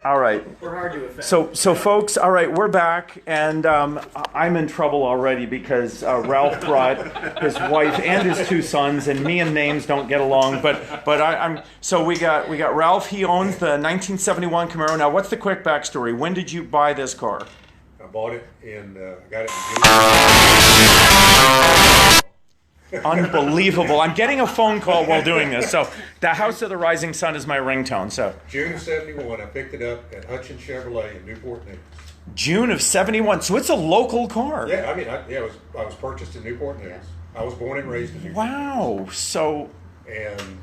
All right. We're hard to offend. So folks, all right, we're back, and I'm in trouble already because Ralph brought his wife and his two sons, and me and names don't get along. But I'm so we got Ralph. He owns the 1971 Camaro. Now, what's the quick backstory? When did you buy this car? I bought it and got it in June. Unbelievable! I'm getting a phone call while doing this. So the House of the Rising Sun is my ringtone. So June of '71, I picked it up at Hutchins Chevrolet in Newport News. June of '71. So it's a local car. Yeah, I mean, I was purchased in Newport News. I was born and raised in Newport. Wow. So. And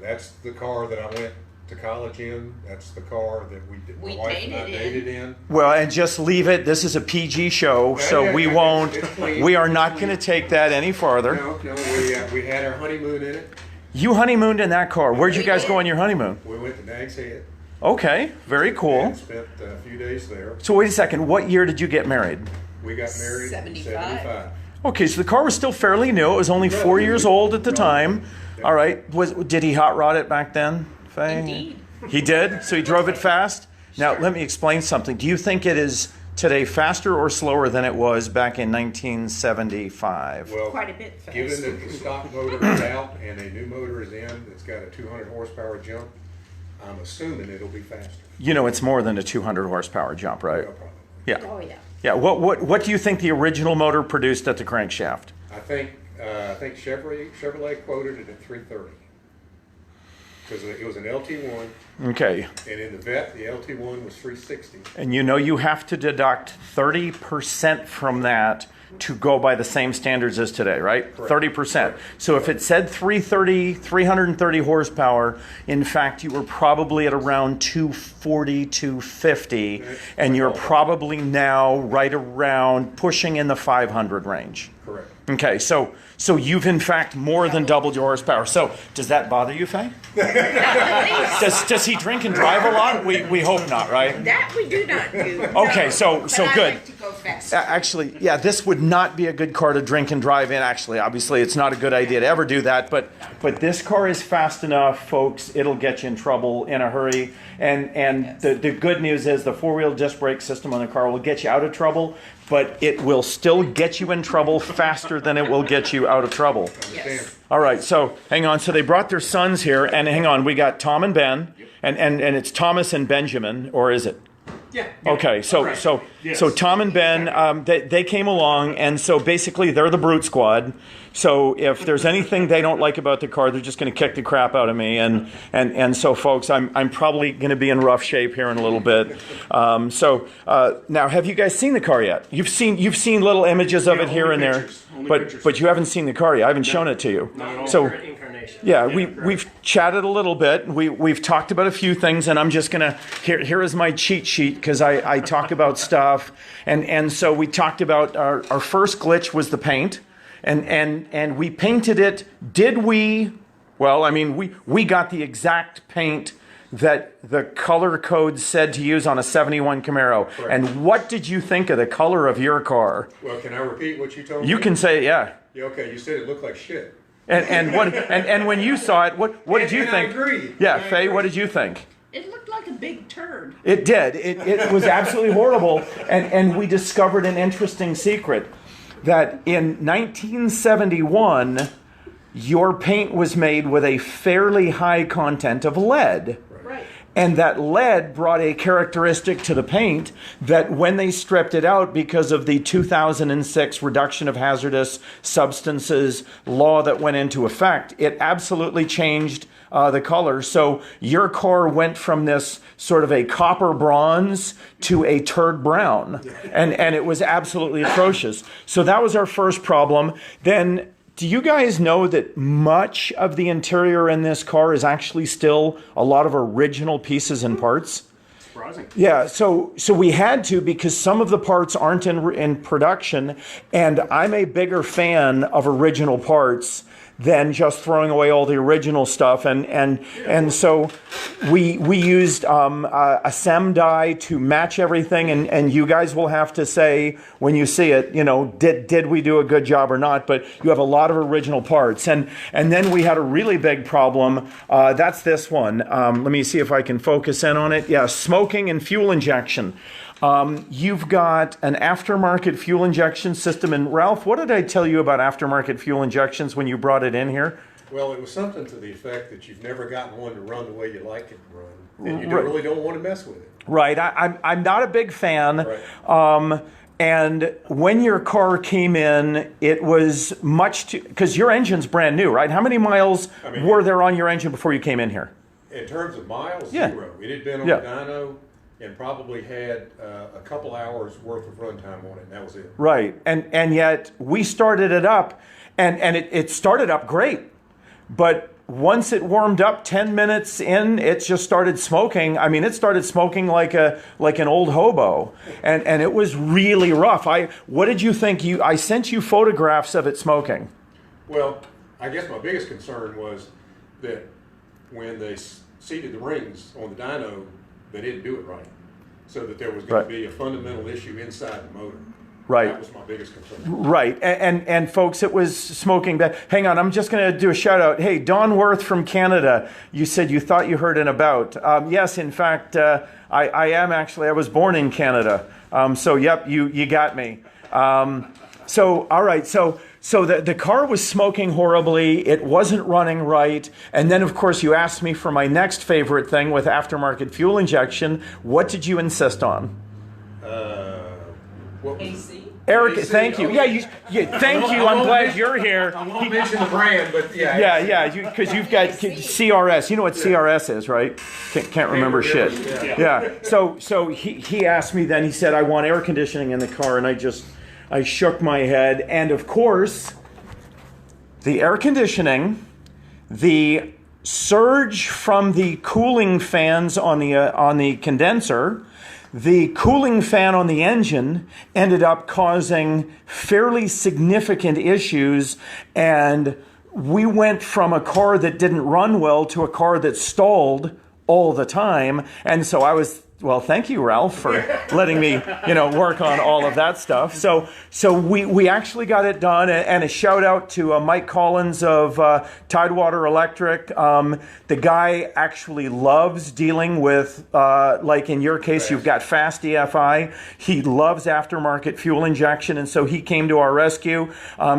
that's the car that I went to college in. That's the car that my wife and I dated in. Well, and just leave it. This is a PG show, so we won't. We are not going to take that any farther. No, we had our honeymoon in it. You honeymooned in that car. Where'd you guys go on your honeymoon? We went to Nag's Head. Okay, very cool. And spent a few days there. So wait a second. What year did you get married? We got married in 75. Okay, so the car was still fairly new. It was only 4 years old at the time. All right. Did he hot rod it back then, Faye? Indeed. He did? So he drove it fast? Now, let me explain something. Do you think it is today faster or slower than it was back in 1975? Well, Quite a bit faster. given that the stock motor is out and a new motor is in that's got a 200 horsepower jump, I'm assuming it'll be faster. You know, it's more than a 200 horsepower jump, right? No problem. Yeah. Oh, yeah. Yeah. What do you think the original motor produced at the crankshaft? I think Chevrolet quoted it at 330 because it was an LT1, Okay. and in the vet the LT1 was 360. And you know you have to deduct 30% from that to go by the same standards as today, right? Correct. 30%. So if it said 330 horsepower, in fact, you were probably at around 240, 250, and you're probably now right around pushing in the 500 range. Correct. Okay, so you've in fact more than doubled your horsepower. So does that bother you, Faye? Does he drink and drive a lot? We hope not, right? That we do not do. Okay, no. so But I good. like to go fast. Actually, yeah, this would not be a good car to drink and drive in. Actually, obviously, it's not a good idea to ever do that. But this car is fast enough, folks. It'll get you in trouble in a hurry. And the good news is the four-wheel disc brake system on the car will get you out of trouble, but it will still get you in trouble faster than it will get you out of trouble. Yes. All right, so hang on. So they brought their sons here, and hang on. We got Tom and Ben, and it's Thomas and Benjamin, or is it? Yeah. Okay, so Tom and Ben, they came along, and so basically they're the brute squad. So if there's anything they don't like about the car, they're just going to kick the crap out of me. And so, folks, I'm probably going to be in rough shape here in a little bit. Now, have you guys seen the car yet? You've seen little images of it here and there, but you haven't seen the car yet. I haven't shown it to you. So. Yeah, we've chatted a little bit. We've talked about a few things, and I'm just gonna here is my cheat sheet because I talk about stuff, and so we talked about our first glitch was the paint, and we painted it. Did we? Well, I mean we got the exact paint that the color code said to use on a 71 Camaro. Correct. And what did you think of the color of your car? Well, can I repeat what you told me? You can say yeah. Yeah, okay, you said it looked like shit. And when you saw it, what did you think? I agree. Yeah, Faye, what did you think? It looked like a big turd. It did. It was absolutely horrible. And we discovered an interesting secret that in 1971, your paint was made with a fairly high content of lead. Right. And that lead brought a characteristic to the paint that when they stripped it out because of the 2006 Reduction of Hazardous Substances law that went into effect, it absolutely changed the color. So your car went from this sort of a copper bronze to a turd brown. And it was absolutely atrocious. So that was our first problem. Then do you guys know that much of the interior in this car is actually still a lot of original pieces and parts? Surprising. Yeah, so we had to because some of the parts aren't in production, and I'm a bigger fan of original parts than just throwing away all the original stuff. And so we used a SEM die to match everything, and you guys will have to say when you see it, did we do a good job or not? But you have a lot of original parts. And then we had a really big problem. That's this one. Let me see if I can focus in on it. Yeah, smoking and fuel injection. You've got an aftermarket fuel injection system. And Ralph, what did I tell you about aftermarket fuel injections when you brought it in here? Well, it was something to the effect that you've never gotten one to run the way you like it to run, and you really don't want to mess with it. Right. I'm not a big fan. Right. And when your car came in, it was much too, because your engine's brand new, right? How many miles were there on your engine before you came in here? In terms of miles, Yeah. 0. It had been on the dyno and probably had a couple hours worth of runtime on it, and that was it. Right. And yet we started it up, and it started up great. But once it warmed up 10 minutes in, it just started smoking. I mean, it started smoking like an old hobo. And it was really rough. What did you think? I sent you photographs of it smoking. Well, I guess my biggest concern was that when they seated the rings on the dyno, they didn't do it right. So that there was going to be a fundamental issue inside the motor. Right. That was my biggest concern. Right. And folks, it was smoking bad. Hang on, I'm just going to do a shout out. Hey, Don Worth from Canada, you said you thought you heard an about. Yes, in fact, I am actually. I was born in Canada. So, yep, you got me. So, all right. So the car was smoking horribly. It wasn't running right. And then, of course, you asked me for my next favorite thing with aftermarket fuel injection. What did you insist on? AC. Eric, AC, thank you. okay. Thank you. I'm glad you're here. I won't mention the brand, but yeah. Yeah, because you've got CRS. You know what CRS is, right? Can't remember shit. Yeah. So he asked me then. He said, "I want air conditioning in the car," and I shook my head. And of course, the air conditioning, the surge from the cooling fans on the condenser. The cooling fan on the engine ended up causing fairly significant issues, and we went from a car that didn't run well to a car that stalled all the time. And so I was, well, thank you, Ralph, for letting me, work on all of that stuff. So we actually got it done, and a shout out to Mike Collins of Tidewater Electric. The guy actually loves dealing with, like in your case, you've got fast EFI. He loves aftermarket fuel injection, and so he came to our rescue,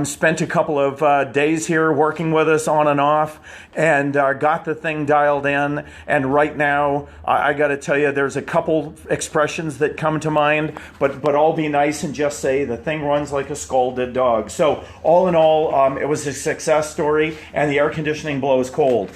spent a couple of days here working with us on and off, and got the thing dialed in. And right now, I got to tell you, there's a couple expressions that come to mind, but I'll be nice and just say the thing runs like a scalded dog. So all in all, it was a success story, and the air conditioning blows cold.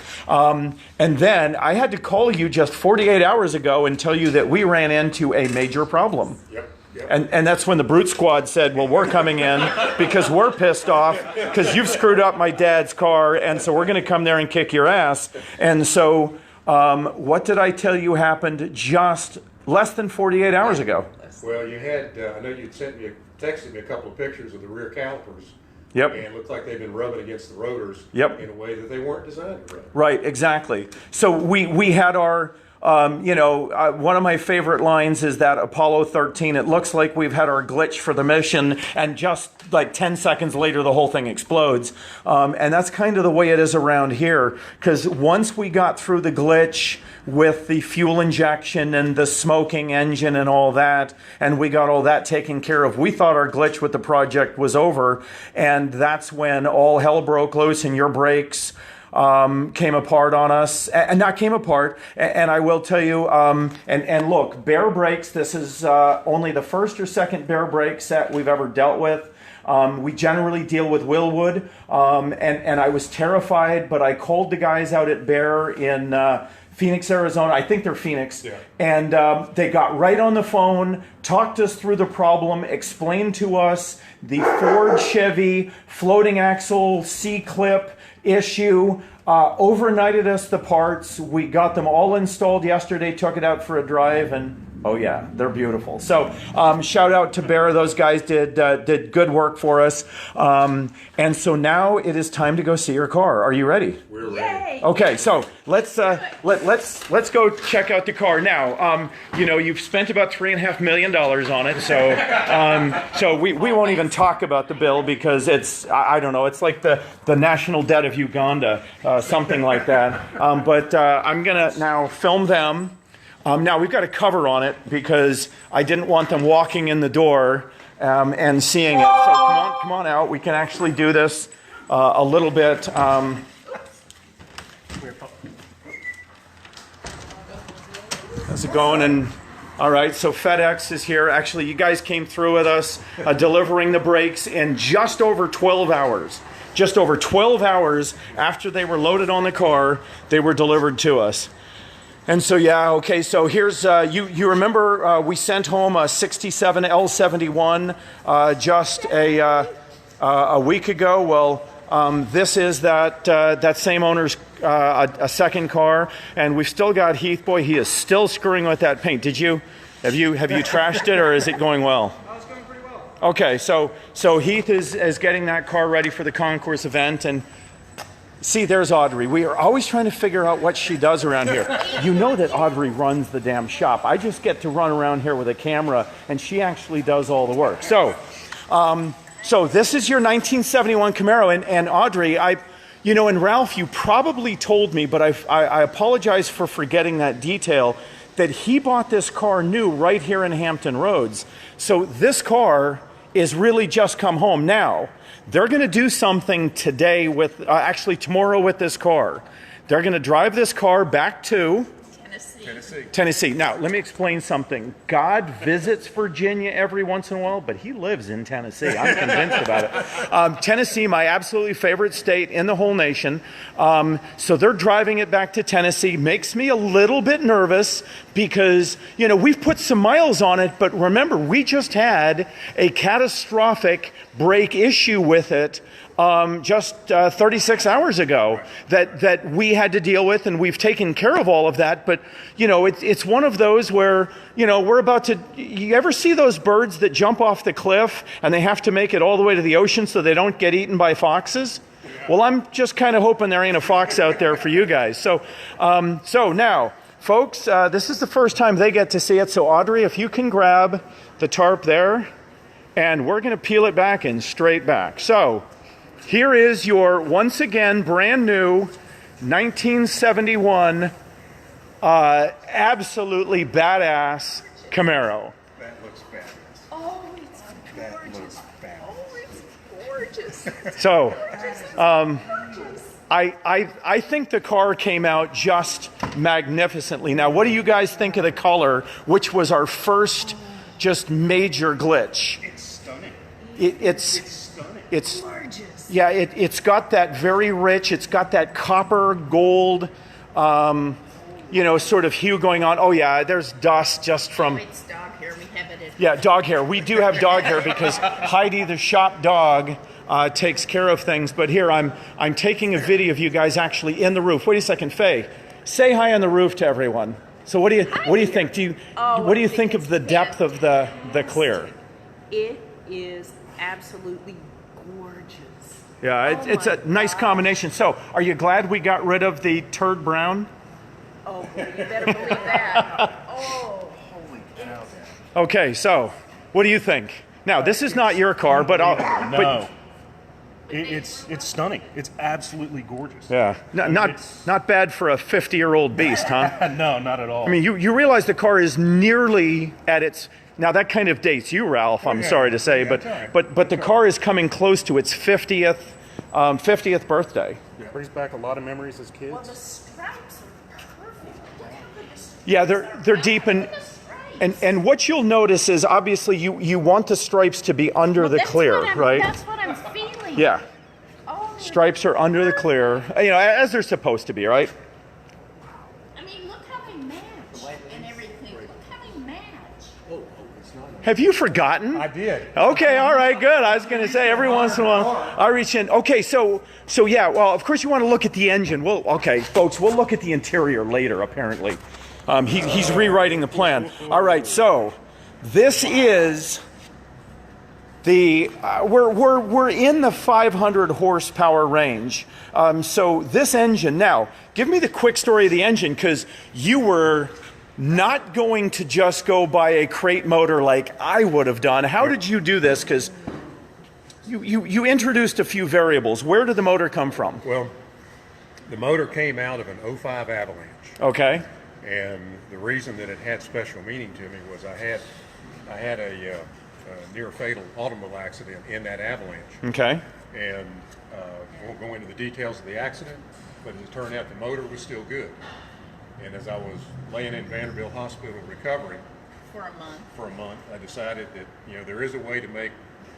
And then I had to call you just 48 hours ago and tell you that we ran into a major problem. Yep. And that's when the Brute Squad said, well, we're coming in because we're pissed off because you've screwed up my dad's car, and so we're going to come there and kick your ass. And so what did I tell you happened just less than 48 hours ago? Well, you had, I know you'd texted me a couple of pictures of the rear calipers. Yep. And it looked like they've been rubbing against the rotors in a way that they weren't designed to rub. Right, exactly. So we had our, one of my favorite lines is that Apollo 13, it looks like we've had our glitch for the mission, and just like 10 seconds later, the whole thing explodes. And that's kind of the way it is around here, because once we got through the glitch with the fuel injection and the smoking engine and all that, and we got all that taken care of, we thought our glitch with the project was over, and that's when all hell broke loose and your brakes came apart on us, and not came apart. And I will tell you, and look, Bear brakes, this is only the first or second Bear brake set we've ever dealt with. We generally deal with Willwood, and I was terrified, but I called the guys out at Bear in Phoenix, Arizona. I think they're Phoenix. Yeah. And they got right on the phone, talked us through the problem, explained to us the Ford Chevy floating axle C-clip issue, overnighted us the parts. We got them all installed yesterday, took it out for a drive, and Oh yeah, they're beautiful. So shout out to Bear; those guys did good work for us. And so now it is time to go see your car. Are you ready? We're ready. Yay! Okay, so let's go check out the car now. You've spent about $3.5 million on it, so we won't even talk about the bill because I don't know, it's like the national debt of Uganda, something like that. But I'm gonna now film them. Now we've got a cover on it because I didn't want them walking in the door and seeing it. So come on out. We can actually do this a little bit. How's it going? And all right, so FedEx is here. Actually, you guys came through with us, delivering the brakes in just over 12 hours. Just over 12 hours after they were loaded on the car, they were delivered to us. And so, yeah, okay, so here's, you remember we sent home a 67 L71 just a week ago? Well, this is that same owner's a second car, and we've still got Heath. Boy, he is still screwing with that paint. Have you trashed it, or is it going well? Oh, it's going pretty well. Okay, so Heath is getting that car ready for the concourse event, and see, there's Audrey. We are always trying to figure out what she does around here. You know that Audrey runs the damn shop. I just get to run around here with a camera, and she actually does all the work. So this is your 1971 Camaro, and Audrey, and Ralph, you probably told me, but I apologize for forgetting that detail, that he bought this car new right here in Hampton Roads. So this car is really just come home now. They're going to do something today actually tomorrow with this car. They're going to drive this car back to Tennessee. Now, let me explain something. God visits Virginia every once in a while, but he lives in Tennessee. I'm convinced about it. Tennessee, my absolutely favorite state in the whole nation. So they're driving it back to Tennessee. Makes me a little bit nervous because, we've put some miles on it, but remember, we just had a catastrophic brake issue with it just 36 hours ago that we had to deal with, and we've taken care of all of that. But it's one of those where we're about to. You ever see those birds that jump off the cliff and they have to make it all the way to the ocean so they don't get eaten by foxes? Well, I'm just kind of hoping there ain't a fox out there for you guys. So now, folks, this is the first time they get to see it. So Audrey, if you can grab the tarp there, and we're going to peel it back and straight back. So here is your, once again, brand new 1971 absolutely badass Camaro. That looks fabulous. Oh, it's That gorgeous. looks fabulous. Oh, it's gorgeous. So Gorgeous. I think the car came out just magnificently. Now, what do you guys think of the color, which was our first just major glitch? It's stunning. It's Stunning. it's Gorgeous. yeah, it's got that very rich, it's got that copper gold sort of hue going on. Oh yeah, there's dust just from It's dog hair. We have it in. yeah, dog hair. We do have dog hair because Heidi, the shop dog, takes care of things. But here I'm taking a video of you guys actually in the roof. Wait a second, Faye. Say hi on the roof to everyone. So what do you think? What do you think of the depth of the clear? It is absolutely gorgeous. Yeah, it's a nice combination. So are you glad we got rid of the turd brown? Oh, you better believe that. Oh, Holy cow. Okay, so what do you think? Now this is not your car, but No. It's stunning. It's absolutely gorgeous. yeah, not bad for a 50-year-old beast, huh? No, not at all. I mean, you realize the car is nearly at its. Now that kind of dates you, Ralph. I'm sorry to say, but the car is coming close to its 50th birthday. It brings back a lot of memories as well, kids. the stripes are perfect. Look how good the stripes Yeah, are. they're deep and what you'll notice is obviously you want the stripes to be under the clear, right? That's what I'm feeling. Yeah, Oh, stripes are under the clear, as they're supposed to be, right? I mean, look how they match and everything. Look how they match. Have you forgotten? I did. Okay, all right, good. I was going to say every once in a while I reach in. Okay, so yeah, well, of course you want to look at the engine. Well, okay, folks, we'll look at the interior later, apparently. He's rewriting the plan. All right, so this is the we're in the 500 horsepower range. So this engine. Now, give me the quick story of the engine, because you were not going to just go buy a crate motor like I would have done. How did you do this? Because you introduced a few variables. Where did the motor come from? Well, the motor came out of an '05 Avalanche. Okay. And the reason that it had special meaning to me was I had a near fatal automobile accident in that Avalanche. Okay. And I won't go into the details of the accident, but as it turned out, the motor was still good. And as I was laying in Vanderbilt Hospital recovering For a month. I decided that there is a way to make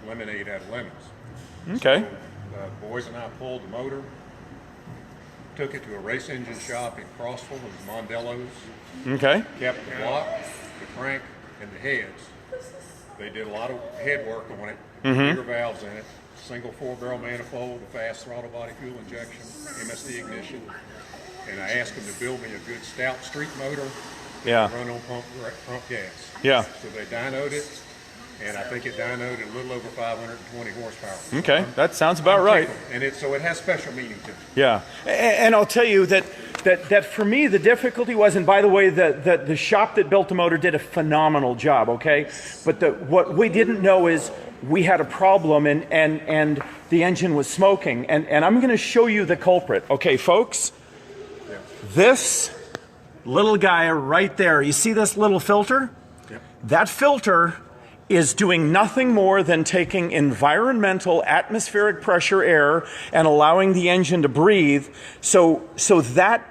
lemonade out of lemons. Okay. So, boys and I pulled the motor, took it to a race engine shop in Crossville. It was Mondello's. Okay. Kept the block, the crank, and the heads. They did a lot of head work on it, bigger valves in it, single 4-barrel manifold, a fast throttle body fuel injection, MSD ignition. And I asked them to build me a good stout street motor Yeah. run on pump gas. Yeah. So they dynoed it, and I think it dynoed at a little over 520 horsepower. Okay. That sounds about right. And it has special meaning to me. Yeah. And I'll tell you that for me, the difficulty was, and by the way, the shop that built the motor did a phenomenal job, okay? But what we didn't know is we had a problem, and the engine was smoking. And I'm going to show you the culprit. Okay, folks? This little guy right there, you see this little filter? Yep. That filter is doing nothing more than taking environmental atmospheric pressure air and allowing the engine to breathe. So that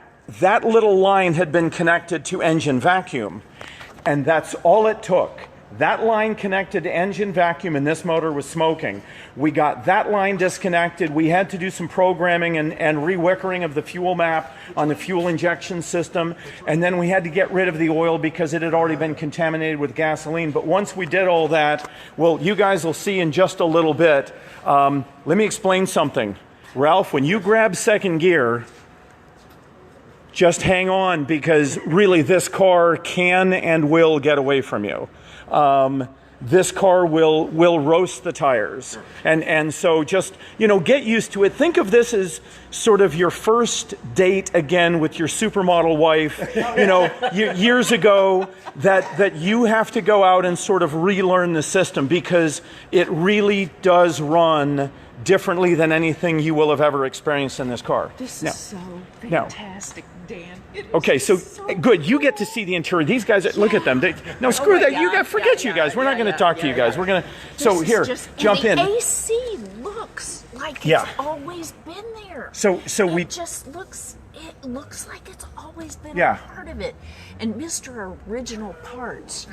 little line had been connected to engine vacuum, and that's all it took. That line connected to engine vacuum, and this motor was smoking. We got that line disconnected. We had to do some programming and rewickering of the fuel map on the fuel injection system. And then we had to get rid of the oil because it had already been contaminated with gasoline. But once we did all that, well, you guys will see in just a little bit. Let me explain something. Ralph, when you grab second gear, just hang on, because really this car can and will get away from you. This car will roast the tires. And so just, get used to it. Think of this as sort of your first date again with your supermodel wife, years ago, that you have to go out and sort of relearn the system, because it really does run differently than anything you will have ever experienced in this car. This Now, is so fantastic, Dan. It is okay, so good. You get to see the interior. These guys, look at them. No, screw my that. God. Forget you guys. We're not going to talk to you guys. We're going to. So here, jump in. The AC looks like it's always been there. So we It just looks. It looks like it's always been Yeah. a part of it. And Mr. Original Parts,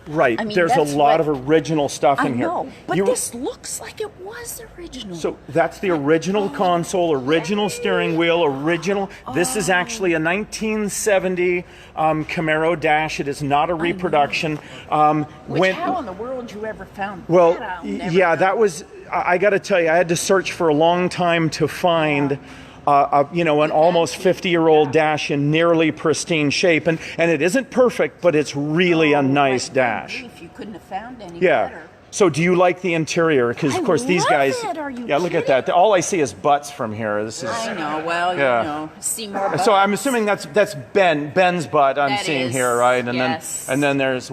right. I mean, There's a that's lot what- of original stuff I in here. know, but You- this looks like it was original. So that's the original console, original steering wheel, original. This is actually a 1970 Camaro Dash. It is not a reproduction. How in the world you ever found Well, that? I'll never yeah, know. that was. I got to tell you, I had to search for a long time to find. An almost 50-year-old Dash in nearly pristine shape, and it isn't perfect, but it's really a nice Dash. If you couldn't have found any Yeah. better. So do you like the interior? Because of course these love guys. it. Are you yeah, look at that. All I see is butts from here. This is. I know. Well, Yeah. see more. Butts. So I'm assuming that's Ben's butt I'm That seeing is, here, right? And yes. then there's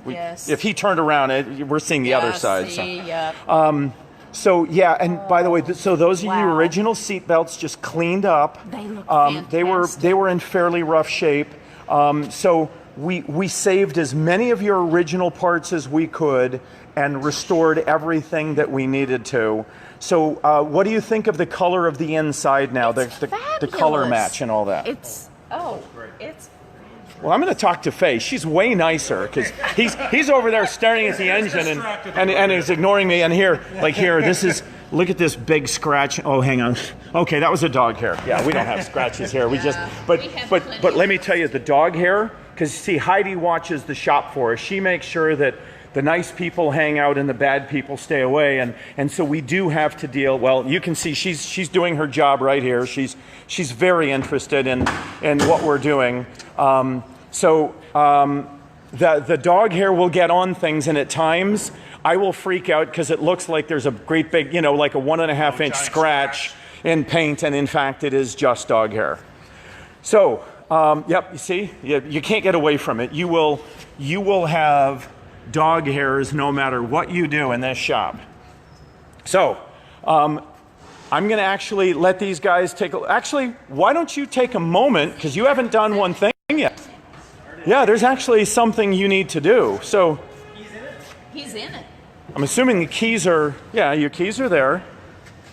Yes. if he turned around, we're seeing the other side. See, So. yeah. So yeah, and by the way, so those are your Wow. original seat belts, just cleaned up. They look They fantastic. were in fairly rough shape. So we saved as many of your original parts as we could and restored everything that we needed to. So what do you think of the color of the inside now? It's The color fabulous. match and all that. It's it's. Well, I'm going to talk to Faye. She's way nicer because he's over there staring at the engine and is ignoring me. And here, look at this big scratch. Oh, hang on. Okay, that was a dog hair. Yeah, we don't have scratches here. We just, but let me tell you, the dog hair, because see, Heidi watches the shop for us. She makes sure that the nice people hang out and the bad people stay away. And so we do have to deal. Well, you can see she's doing her job right here. She's very interested in what we're doing. So the dog hair will get on things, and at times I will freak out because it looks like there's a great big, you know, like a 1.5 inch scratch in paint, and in fact it is just dog hair. So, yep, you see, you can't get away from it. You will have dog hairs no matter what you do in this shop. So, I'm going to actually let these guys actually, why don't you take a moment, because you haven't done one thing yet. Yeah, there's actually something you need to do. So, He's in it. I'm assuming the keys are, yeah, your keys are there.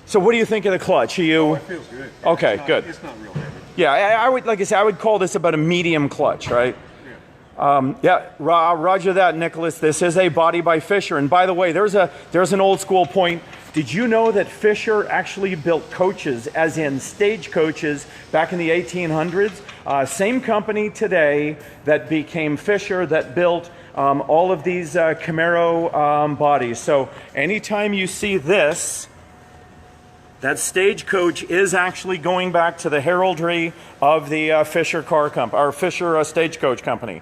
So what do you think of the clutch? Are you? It feels good. Okay, good. It's not real heavy. Yeah, I would, like I said, I would call this about a medium clutch, right? Yeah, roger that, Nicholas. This is a body by Fisher. And by the way, there's an old school point. Did you know that Fisher actually built coaches, as in stage coaches, back in the 1800s? Same company today that became Fisher that built all of these Camaro bodies. So anytime you see this, that stagecoach is actually going back to the heraldry of the Fisher car company, or Fisher stagecoach company.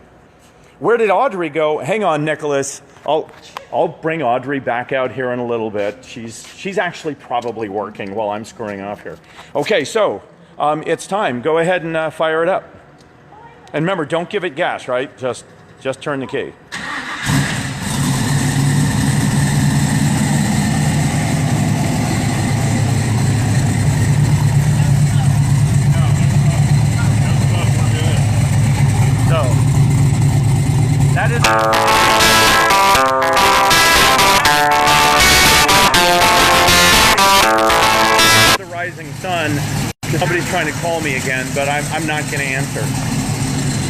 Where did Audrey go? Hang on, Nicholas. I'll bring Audrey back out here in a little bit. She's actually probably working while I'm screwing off here. Okay, so it's time. Go ahead and fire it up. And remember, don't give it gas, right? Just turn the key. That is the rising sun. Somebody's trying to call me again, but I'm not going to answer.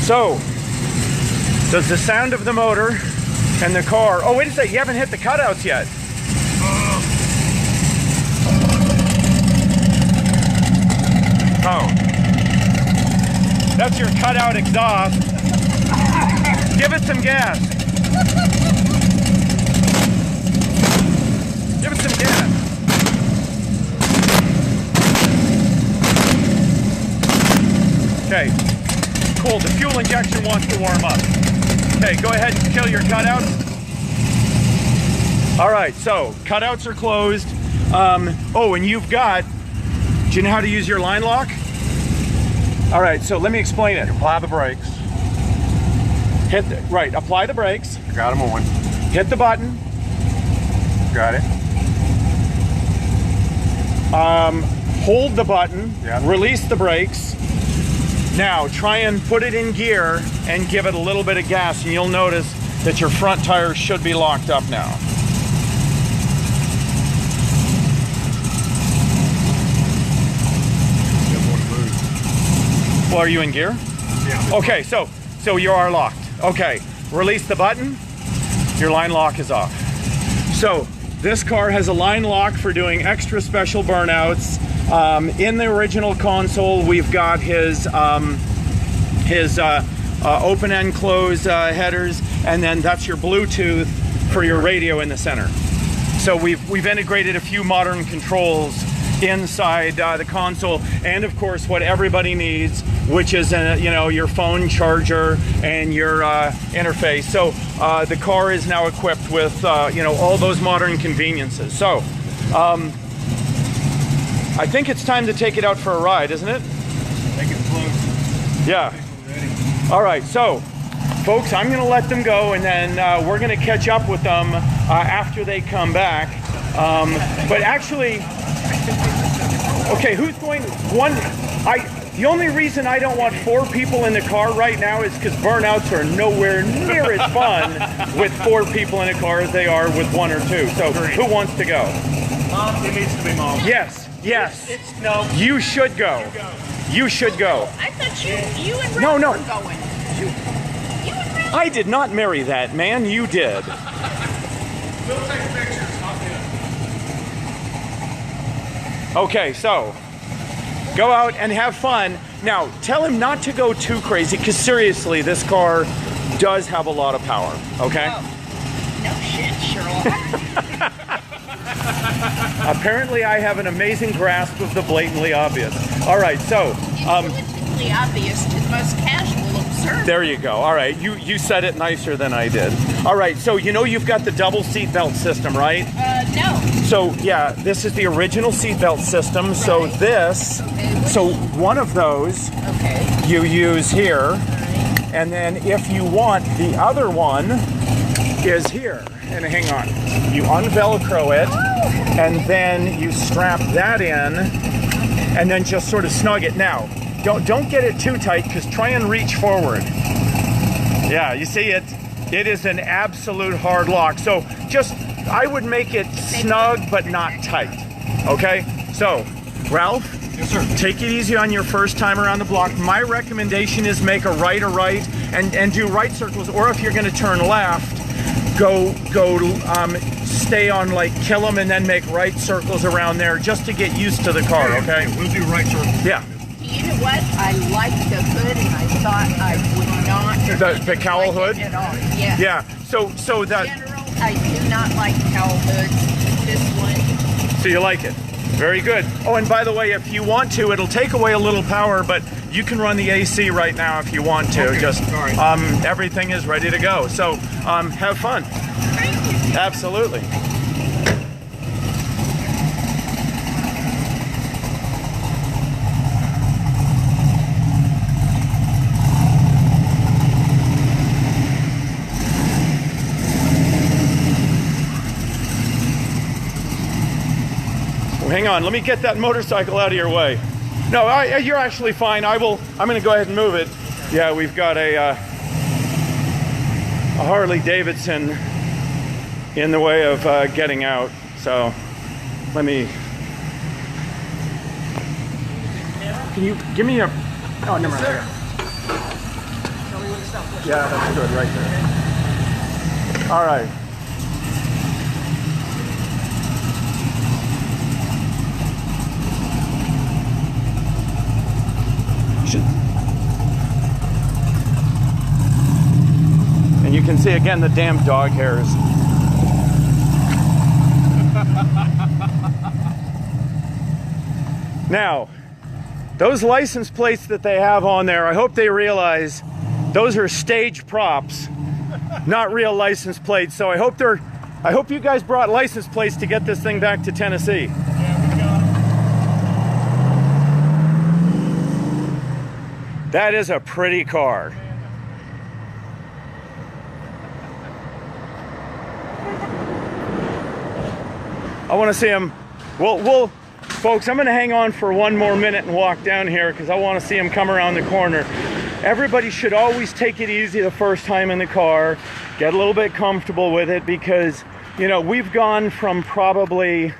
So, does the sound of the motor and the car... Oh, wait a second. You haven't hit the cutouts yet. Oh. That's your cutout exhaust. Give it some gas. Give it some gas. Okay. Cool. The fuel injection wants to warm up. Okay, go ahead and kill your cutouts. All right, so cutouts are closed. Oh, and you've got, do you know how to use your line lock? All right, so let me explain it. Apply the brakes. Right, apply the brakes. Got them on. Hit the button. Got it. Hold the button. Yeah. Release the brakes. Now try and put it in gear and give it a little bit of gas, and you'll notice that your front tires should be locked up now. Well, are you in gear? Yeah. Okay, so you are locked. Okay, release the button, your line lock is off. So this car has a line lock for doing extra special burnouts. In the original console, we've got his open and close headers, and then that's your Bluetooth for your radio in the center. So we've integrated a few modern controls inside the console, and of course what everybody needs, which is your phone charger and your interface. So the car is now equipped with all those modern conveniences. So I think it's time to take it out for a ride, isn't it? Make it close. Yeah. All right, so folks, I'm gonna let them go, and then we're gonna catch up with them after they come back. But actually, okay, who's going? The only reason I don't want 4 people in the car right now is because burnouts are nowhere near as fun with 4 people in a car as they are with 1 or 2. So who wants to go? Mom, it needs to be Mom. Yes. No. You should go. You should go. I thought you and Ralph No. were going. You and Ralph. I did not marry that man. You did. We'll take pictures. Okay, so go out and have fun. Now, tell him not to go too crazy, because seriously, this car does have a lot of power, okay? Oh. No shit, Sherlock. Apparently, I have an amazing grasp of the blatantly obvious. All right, so... Intuitively obvious to the most casual observer. sir. There you go. All right, you said it nicer than I did. All right, so you know you've got the double seatbelt system, right? No. So yeah, this is the original seatbelt system. So this, so one of those you use here, and then if you want, the other one is here. And hang on, you unvelcro it, and then you strap that in, and then just sort of snug it. Now, don't get it too tight, because try and reach forward. Yeah, you see it. It is an absolute hard lock. So just, I would make it snug but not tight. Okay? So, Ralph, Yes, sir. take it easy on your first time around the block. My recommendation is make a right, and do right circles, or if you're going to turn left, go stay on like Killam and then make right circles around there just to get used to the car, okay? We'll do right circle. Yeah. You know what? I liked the hood, and I thought I would not. The cowl hood? At all. Yeah. Yeah. So that. In general, I do not like cowl hoods. This one. So you like it? Very good. Oh, and by the way, if you want to, it'll take away a little power, but you can run the AC right now if you want to. Okay. Just All right. everything is ready to go. So have fun. Thank you. Absolutely. Hang on, let me get that motorcycle out of your way. No, you're actually fine. I'm going to go ahead and move it. Yeah, we've got a Harley Davidson in the way of getting out. So let me. Can you give me a? Oh, never mind. Yeah, that's good right there. All right. And you can see again the damn dog hairs. Now, those license plates that they have on there, I hope they realize those are stage props, not real license plates. So I hope you guys brought license plates to get this thing back to Tennessee. That is a pretty car. I want to see him. We'll, folks, I'm going to hang on for one more minute and walk down here because I want to see him come around the corner. Everybody should always take it easy the first time in the car, get a little bit comfortable with it, because, you know, we've gone from probably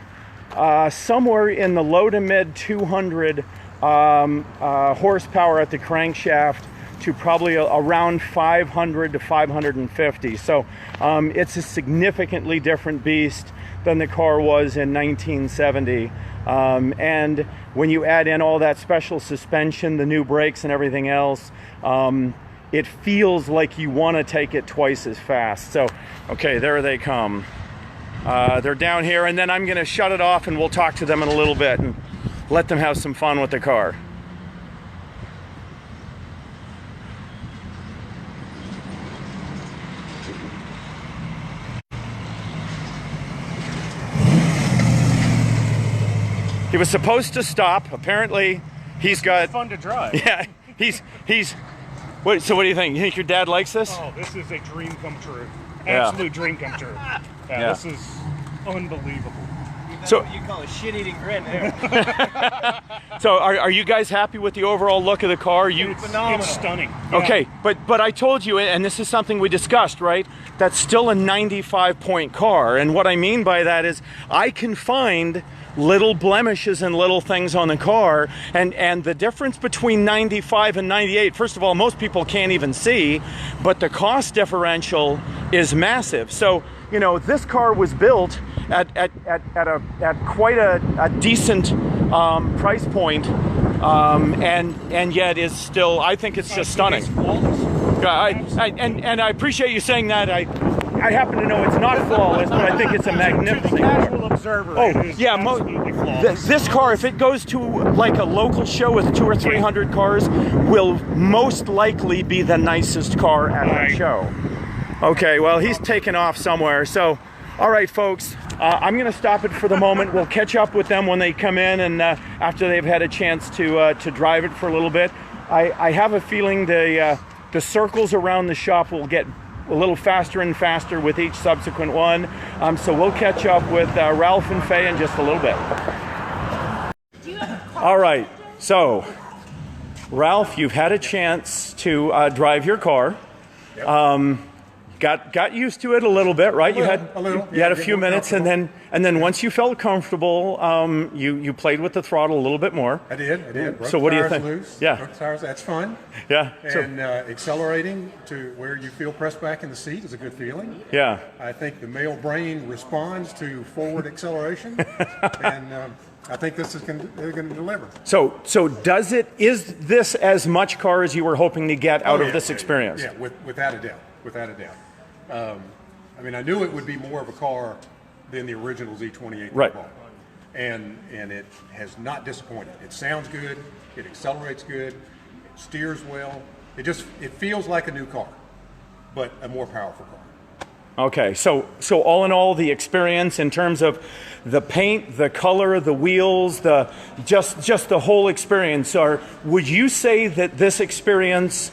somewhere in the low to mid 200 horsepower at the crankshaft to probably around 500 to 550. So it's a significantly different beast than the car was in 1970. And when you add in all that special suspension, the new brakes and everything else, it feels like you want to take it twice as fast. So, okay, there they come. They're down here, and then I'm going to shut it off and we'll talk to them in a little bit and let them have some fun with the car. He was supposed to stop. Apparently, he's got. It's fun to drive. Yeah, he's. What? So, what do you think? You think your dad likes this? Oh, this is a dream come true. Yeah. Absolute dream come true. Yeah. This is unbelievable. So you call a shit-eating grin there. So, are you guys happy with the overall look of the car? It's stunning. Yeah. Okay, but I told you, and this is something we discussed, right? That's still a 95-point car, and what I mean by that is I can find little blemishes and little things on the car, and the difference between 95 and 98, first of all, most people can't even see, but the cost differential is massive. So, you know, this car was built at quite a decent price point, and yet is still, I think it's just stunning. It's flawless. And I appreciate you saying that. I happen to know it's not flawless, but I think it's a magnificent car. Casual observer. Oh, it is yeah, absolutely flawless. this car, if it goes to like a local show with 200 or 300 cars, will most likely be the nicest car at that show. Okay, well, he's taken off somewhere. So, all right, folks, I'm going to stop it for the moment. We'll catch up with them when they come in and after they've had a chance to drive it for a little bit. I have a feeling the circles around the shop will get a little faster and faster with each subsequent one. So we'll catch up with Ralph and Faye in just a little bit. All right, so Ralph, you've had a chance to drive your car. Got used to it a little bit, right? You had a few minutes, and then once you felt comfortable, you played with the throttle a little bit more. I did. Broke so what do you tires think? Loose. Yeah, Broke tires. That's fun. Yeah, And accelerating to where you feel pressed back in the seat is a good feeling. yeah. I think the male brain responds to forward acceleration, and I think this is going to deliver. So is this as much car as you were hoping to get out of this experience? Yeah, without a doubt. Without a doubt. I mean, I knew it would be more of a car than the original Z28 Right. I bought. And it has not disappointed. It sounds good, it accelerates good, it steers well. It feels like a new car, but a more powerful car. Okay, so all in all, the experience in terms of the paint, the color, the wheels, just the whole experience, would you say that this experience,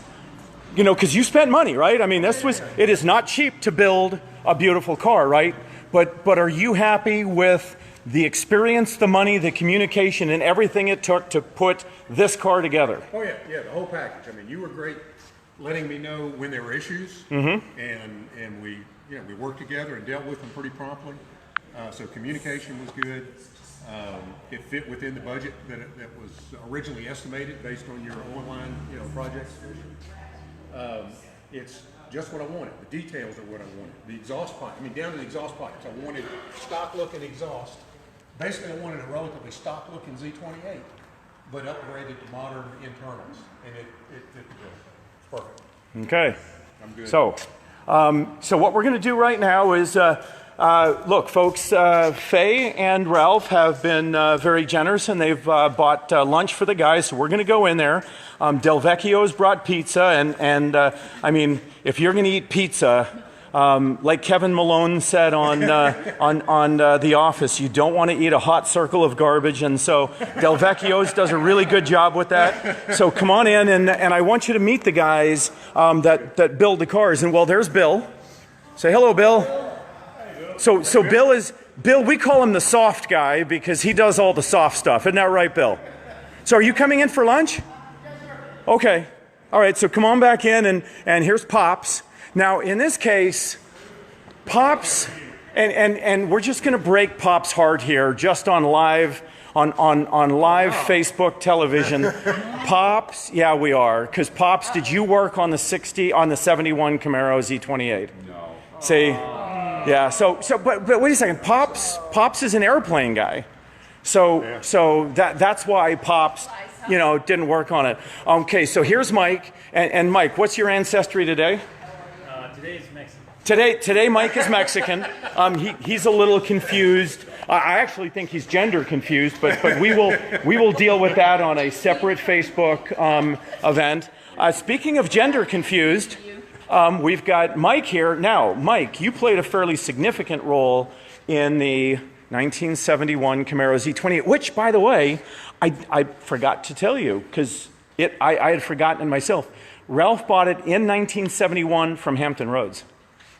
you know, because you spent money, right? I mean, it is not cheap to build a beautiful car, right? But are you happy with the experience, the money, the communication, and everything it took to put this car together? Oh yeah, the whole package. I mean, you were great letting me know when there were issues, and we worked together and dealt with them pretty promptly. So communication was good. It fit within the budget that was originally estimated based on your online projects. It's just what I wanted. The details are what I wanted. The exhaust pipe, down to the exhaust pipes. I wanted stock looking exhaust. Basically, I wanted a relatively stock looking Z28, but upgraded to modern internals, and it fit the bill. It's perfect. Okay. I'm good. So what we're going to do right now is, look, folks, Faye and Ralph have been very generous, and they've bought lunch for the guys, so we're going to go in there. Del Vecchio's brought pizza, and I mean, if you're going to eat pizza, like Kevin Malone said on The Office, you don't want to eat a hot circle of garbage, and so Del Vecchio's does a really good job with that. So come on in, and I want you to meet the guys that build the cars. And well, there's Bill. Say hello, Bill. So Bill, we call him the soft guy because he does all the soft stuff. Isn't that right, Bill? So are you coming in for lunch? Okay. All right, so come on back in, and here's Pops. Now, in this case, Pops, and we're just going to break Pops' heart here, just on live Facebook television. Pops, yeah, we are, because Pops, did you work on the 71 Camaro Z28? No. See, yeah. But wait a second. Pops is an airplane guy, so that's why Pops, didn't work on it. Okay, so here's Mike, and Mike, what's your ancestry today? Today is Mexican. Today Mike is Mexican. He's a little confused. I actually think he's gender confused, but we will deal with that on a separate Facebook event. Speaking of gender confused, we've got Mike here. Now, Mike, you played a fairly significant role in the 1971 Camaro Z28, which, by the way, I forgot to tell you because I had forgotten it myself. Ralph bought it in 1971 from Hampton Roads.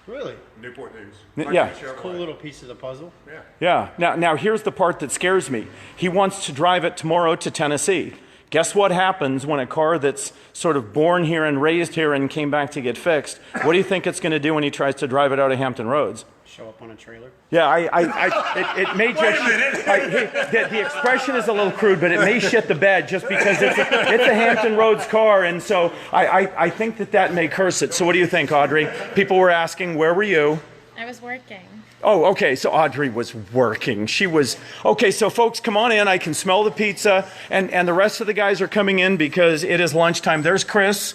Really? Newport News. Yeah. Cool little piece of the puzzle. Yeah. Yeah. Now here's the part that scares me. He wants to drive it tomorrow to Tennessee. Guess what happens when a car that's sort of born here and raised here and came back to get fixed? What do you think it's going to do when he tries to drive it out of Hampton Roads? Show up on a trailer. Yeah, it may just. The expression is a little crude, but it may shit the bed just because it's a Hampton Roads car, and so I think that may curse it. So what do you think, Audrey? People were asking, where were you? I was working. Oh, okay, so Audrey was working. She was, okay, so folks, come on in. I can smell the pizza, and the rest of the guys are coming in because it is lunchtime. There's Chris,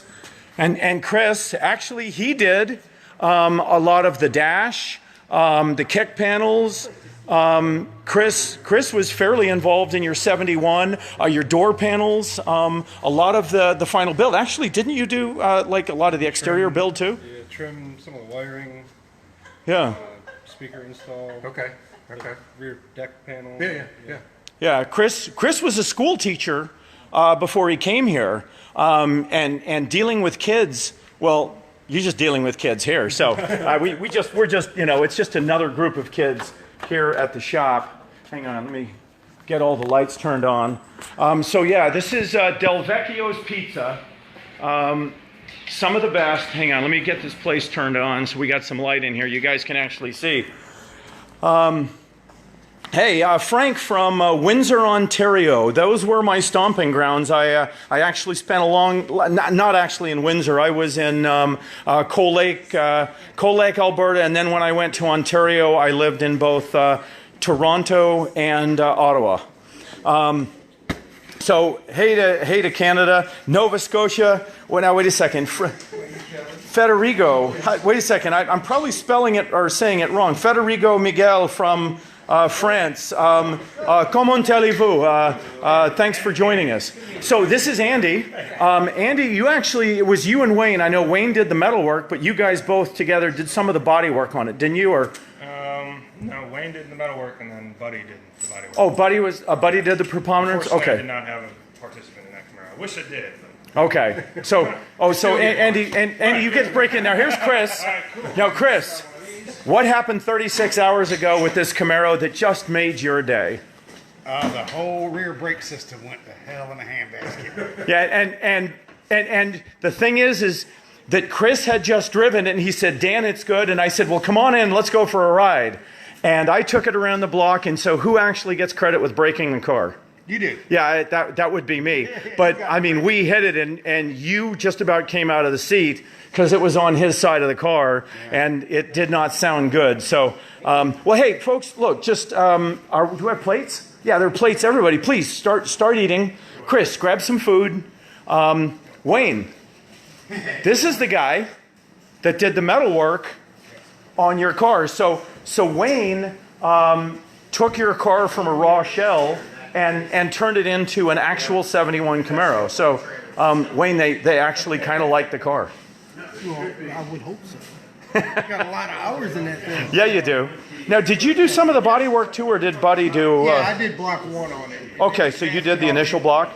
and Chris, actually, he did a lot of the dash, the kick panels. Chris was fairly involved in your 71, your door panels, a lot of the final build. Actually, didn't you do like a lot of the exterior build too? Yeah, trim some of the wiring. Yeah. Speaker install. Okay. Rear deck panel. Yeah. Yeah, Chris was a school teacher before he came here, and dealing with kids. Well, you're just dealing with kids here, so we're just it's just another group of kids here at the shop. Hang on, let me get all the lights turned on. So yeah, this is Del Vecchio's Pizza. Some of the best. Hang on, let me get this place turned on so we got some light in here. You guys can actually see. Hey, Frank from Windsor, Ontario. Those were my stomping grounds. I actually spent not actually in Windsor. I was in Coal Lake, Alberta, and then when I went to Ontario, I lived in both Toronto and Ottawa. So, hey to Canada, Nova Scotia. Well, now wait a second. Federico. Wait a second. I'm probably spelling it or saying it wrong. Federico Miguel from France. Comment allez-vous? Thanks for joining us. So this is Andy. Andy, it was you and Wayne. I know Wayne did the metal work, but you guys both together did some of the body work on it, didn't you? Or No, Wayne did the metal work, and then Buddy did the body work. oh, Buddy did the preponderance. Unfortunately, I Okay. did not have a participant in that Camaro. I wish I did. Okay. So Andy, you get to break in now. Here's Chris. Now, Chris, what happened 36 hours ago with this Camaro that just made your day? The whole rear brake system went to hell in a handbasket. Yeah, and the thing is that Chris had just driven it, and he said, Dan, it's good. And I said, well, come on in, let's go for a ride. And I took it around the block, and so who actually gets credit with braking the car? You do. Yeah, that would be me. But, I mean, we hit it, and you just about came out of the seat because it was on his side of the car, and it did not sound good. So, well, hey, folks, look, just, do we have plates? Yeah, there are plates, everybody. Please, start eating. Chris, grab some food. Wayne, this is the guy that did the metal work on your car. So Wayne took your car from a raw shell and turned it into an actual 71 Camaro. So, Wayne, they actually kind of like the car. Well, I would hope so. Got a lot of hours in that thing. Yeah, you do. Now, did you do some of the body work too, or did Buddy do? Yeah, I did block 1 on it. Okay, so you did the initial block?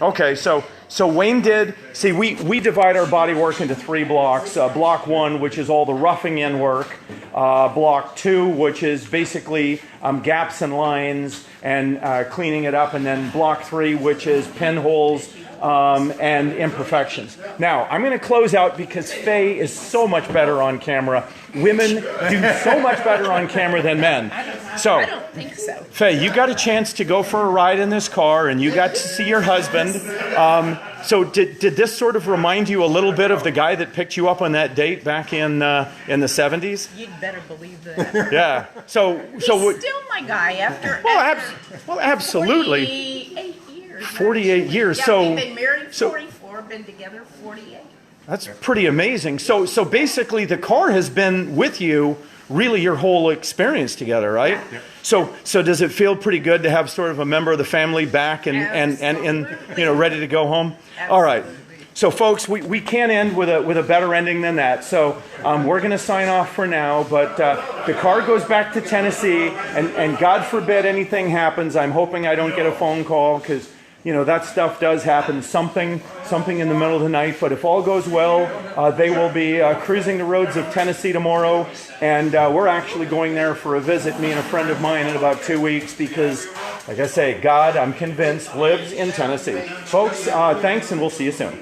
Okay, so Wayne did, see, we divide our body work into 3 blocks. Block 1, which is all the roughing in work. Block 2, which is basically gaps and lines and cleaning it up. And then block 3, which is pinholes and imperfections. Now, I'm going to close out because Faye is so much better on camera. Women do so much better on camera than men. So, I don't think so. Faye, you got a chance to go for a ride in this car, and you got to see your husband. So did this sort of remind you a little bit of the guy that picked you up on that date back in the 70s? You'd better believe that. Yeah. So He's still my guy after absolutely. 48 years. 48 years. Yeah, So we've been married so- 44, been together 48. That's pretty amazing. So basically, the car has been with you really your whole experience together, right? Yeah. So does it feel pretty good to have sort of a member of the family back and ready to go home? Absolutely. All right. So folks, we can't end with a better ending than that. So we're going to sign off for now, but the car goes back to Tennessee, and God forbid anything happens. I'm hoping I don't get a phone call because that stuff does happen, something in the middle of the night. But if all goes well, they will be cruising the roads of Tennessee tomorrow. And we're actually going there for a visit, me and a friend of mine, in about 2 weeks because, like I say, God, I'm convinced, lives in Tennessee. Folks, thanks, and we'll see you soon.